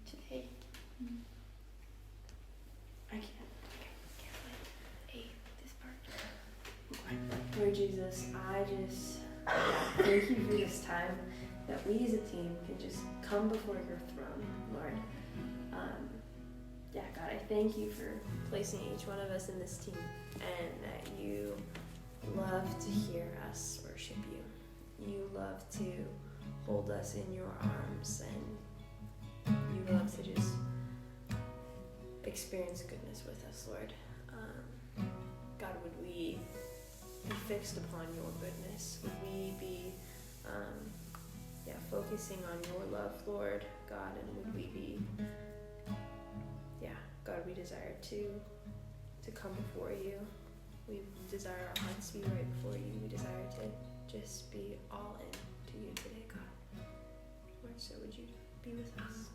today. I can't wait. This part. Lord Jesus, I just thank you for this time that we as a team can just come before your throne, Lord. God, I thank you for placing each one of us in this team, and that you love to hear us worship you. You love to hold us in your arms, and you love to just experience goodness with us, Lord. God, would we be fixed upon your goodness? Would we be focusing on your love, Lord God, and would we be God, we desire to come before you. We desire our hearts to be right before you. We desire to just be all in to you today, God. Lord, so would you be with us?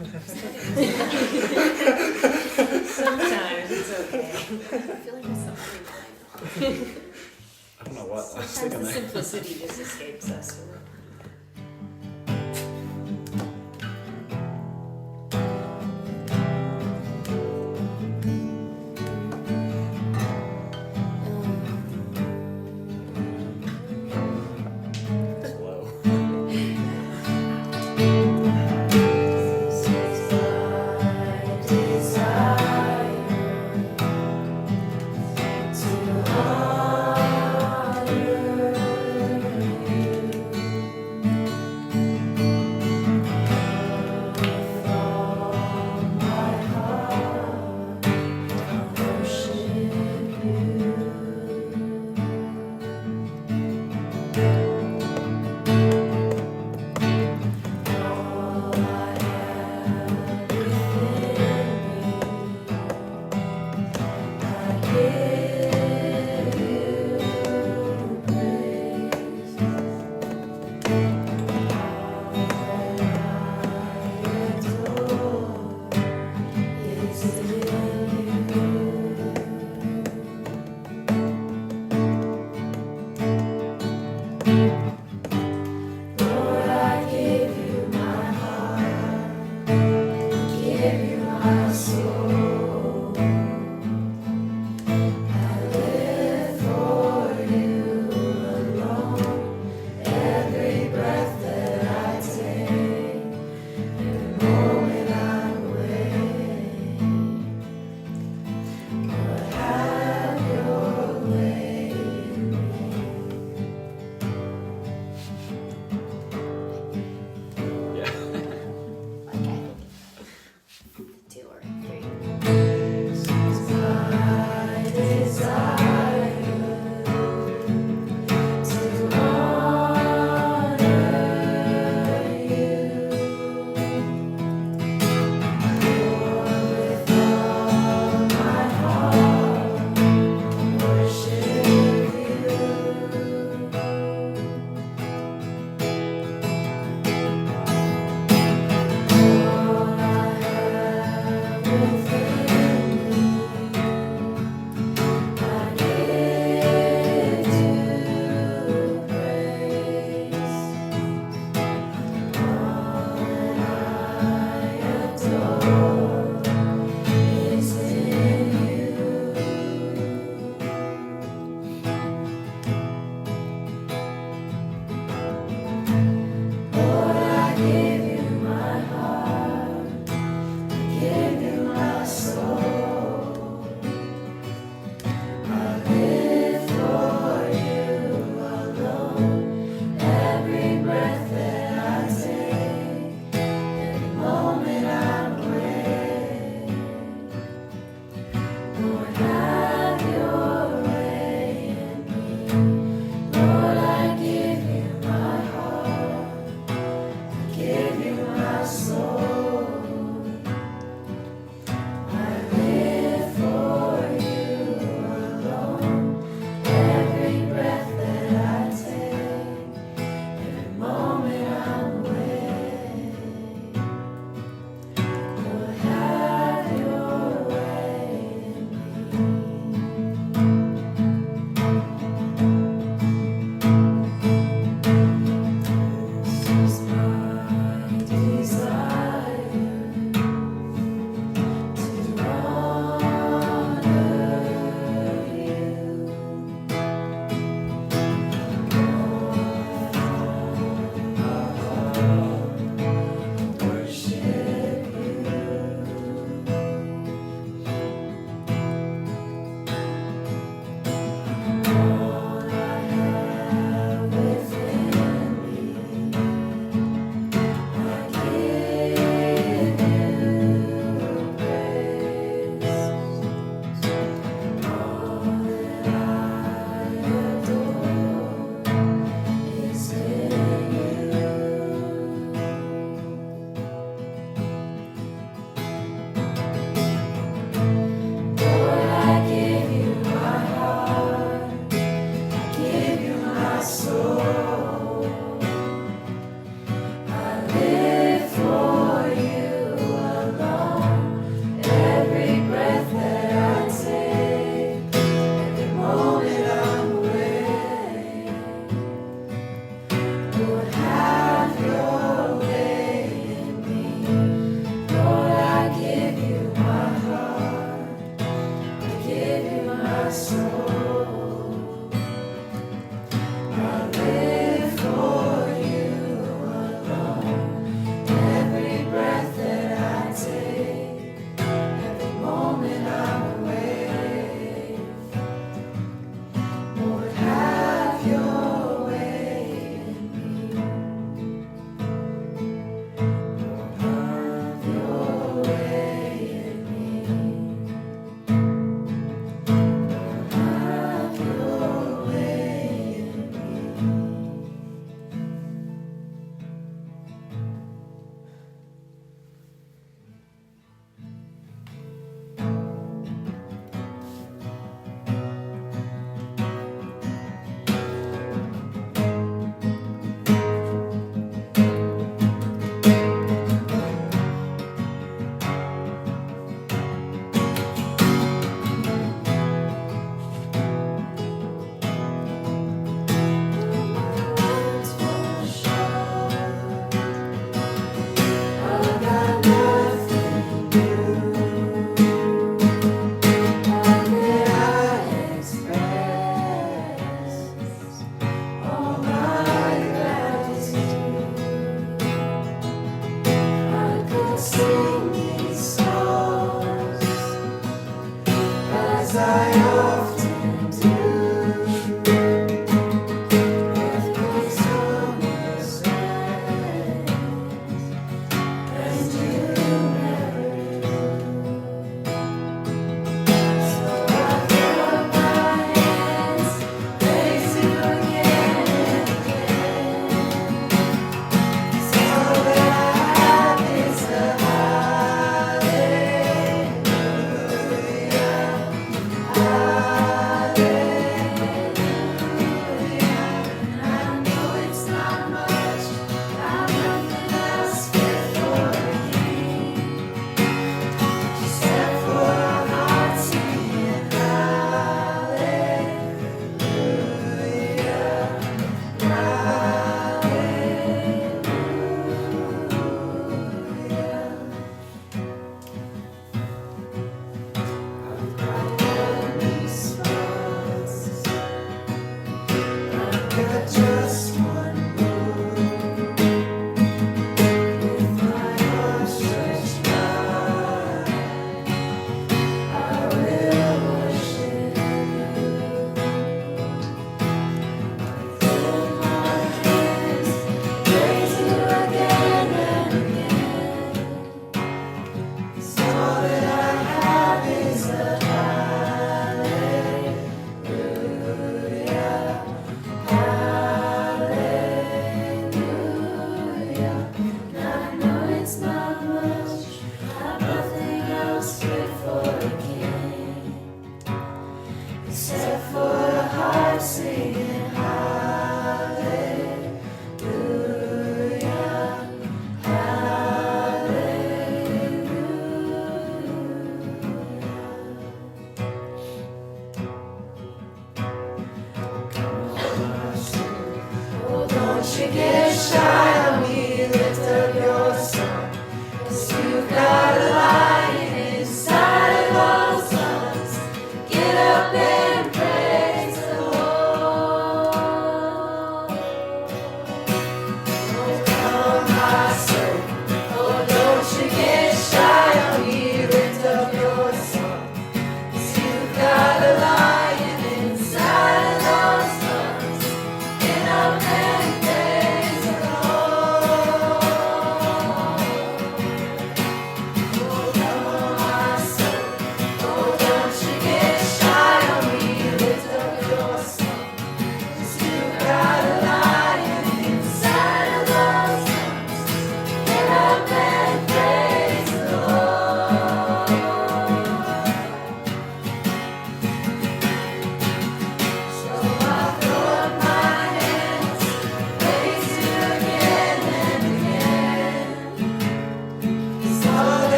Sometimes it's okay. I feel like it's something I don't know what I was Sometimes thinking the there. simplicity just escapes us. It's low.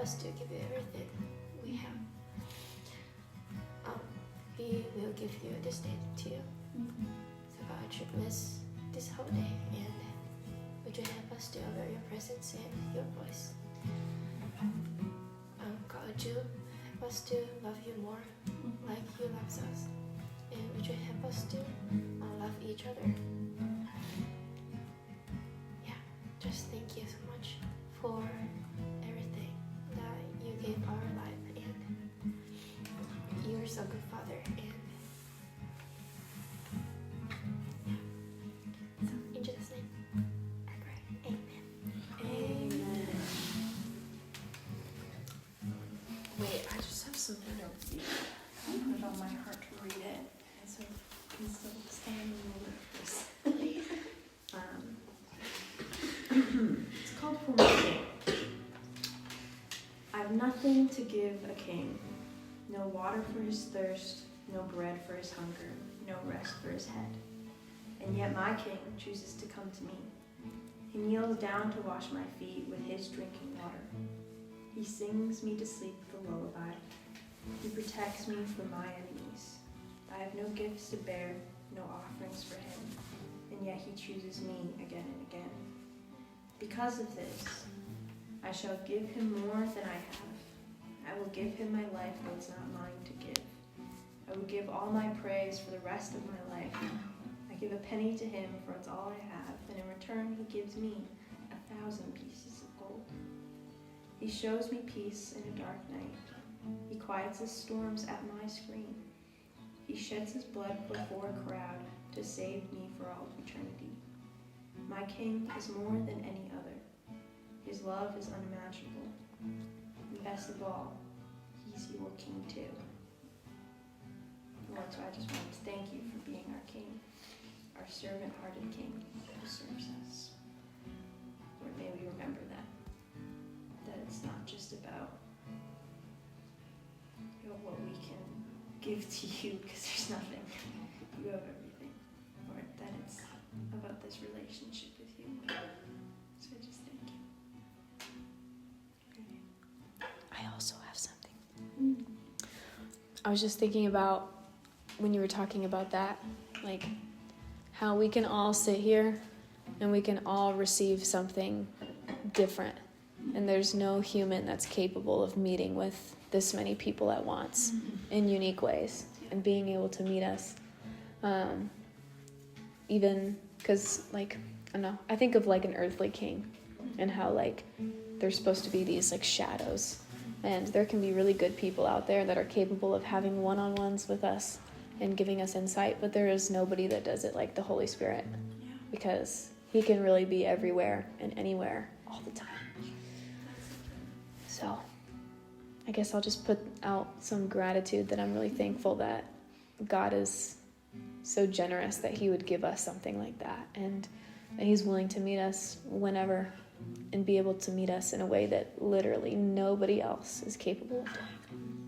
us to give you everything we have. We will give you this day to you. So God should bless this whole day, and would you help us to honor your presence and your voice. God, would you help us to love you more like you love us, and would you help us to love each other. Just thank you so much for everything that you gave our life, and you're so good, Father. And so in Jesus' name, I pray. Amen. Amen. Wait, I just have some notes here. I put it on my heart to read it, and so you can still stand in the moment first. It's called For My King. I've nothing to give a king, no water for his thirst, no bread for his hunger, no rest for his head. And yet my king chooses to come to me. He He kneels down to wash my feet with his drinking water. He sings me to sleep with a lullaby. He protects me from my enemies. I have no gifts to bear, no offerings for him, and yet he chooses me again and again. Because of this, I shall give him more than I have. I will give him my life, though it's not mine to give. I will give all my praise for the rest of my life. I give a penny to him, for it's all I have, and in return he gives me 1,000 pieces of gold. He shows me peace in a dark night. He quiets the storms at my scream. He sheds his blood before a crowd to save me for all eternity. My king is more than any other. His love is unimaginable. And best of all, he's your king too. Lord, so I just wanted to thank you for being our king, our servant-hearted king who serves us. Lord, may we remember that it's not just about what we can give to you, because there's nothing. You have everything. Lord, that it's about this relationship with you. So I just thank you. I also have something. I was just thinking about when you were talking about that, like how we can all sit here and we can all receive something different. And there's no human that's capable of meeting with this many people at once in unique ways and being able to meet us. Even because, like, I don't know, I think of like an earthly king and how like there's supposed to be these like shadows, and there can be really good people out there that are capable of having one-on-ones with us and giving us insight, but there is nobody that does it like the Holy Spirit, because he can really be everywhere and anywhere all the time. So I guess I'll just put out some gratitude that I'm really thankful that God is so generous that he would give us something like that, and that he's willing to meet us whenever and be able to meet us in a way that literally nobody else is capable of doing.